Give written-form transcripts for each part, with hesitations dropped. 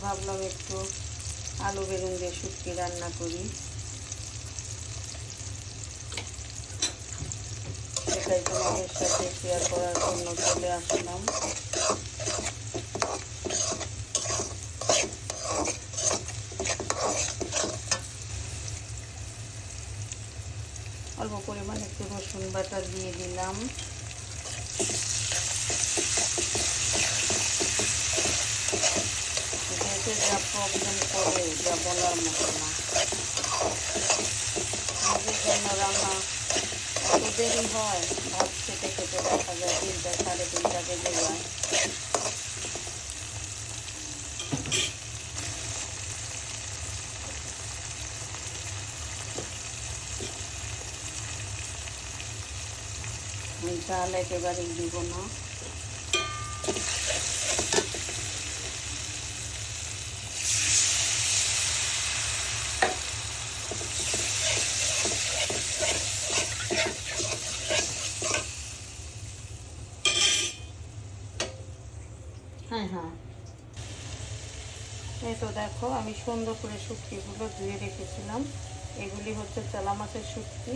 ভাবলাম একটু আলু বেগুন দিয়ে শুটকি রান্না করি, সেটাই তোমাদের সাথে শেয়ার করার জন্য চলে আসলাম। অল্প পরিমাণে একটু রসুন বাটা দিয়ে দিলাম। গ্যাসে যা প্রবলেম করে যা বলার মতো না, নিজের জন্য রান্না এত দেরি হয়, ভাত খেতে খেতে দেখা যায় 3টা 3:30 বেজে যায়। চাল একেবারে দিব না, হ্যাঁ এই তো দেখো আমি সুন্দর করে শুটকিগুলো ধুয়ে রেখেছিলাম। এগুলি হচ্ছে চালা মাছের শুটকি।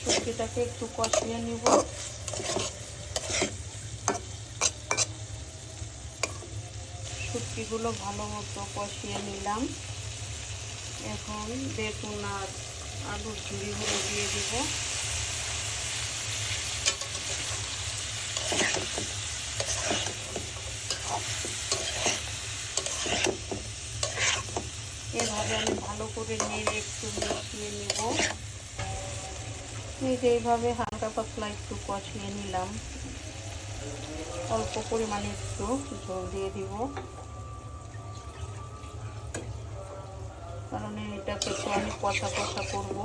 শুটকিটাকে একটু কষিয়ে নিব। শুটকিগুলো ভালো মতো কষিয়ে নিলাম। এখন বেগুন আর আলুর ঝুড়িগুলো দিয়ে দিব। এভাবে আমি ভালো করে নেড়ে একটু মিশিয়ে নিব। এইভাবে হালকা পাতলা একটু কষিয়ে নিলাম। অল্প পরিমাণে একটু ঝোল দিয়ে দিব, কারণ এটাকে তো আমি কষা কষা করবো।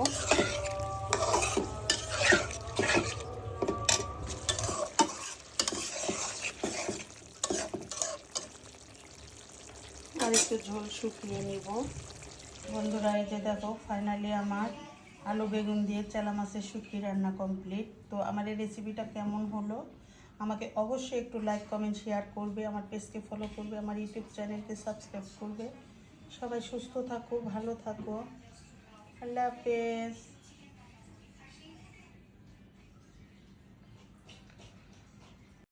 আর একটু ঝোল শুকিয়ে নিব। বন্ধুরা এই যে দেখো ফাইনালি আমার আলু বেগুন দিয়ে চালা মাছের শুটকি রান্না কমপ্লিট। তো আমার এই রেসিপিটা কেমন হলো আমাকে অবশ্যই একটু লাইক কমেন্ট শেয়ার করবে, আমার পেজকে ফলো করবে, আমার ইউটিউব চ্যানেলকে সাবস্ক্রাইব করবে। সবাই সুস্থ থাকো, ভালো থাকো, আল্লাহ হাফেজ।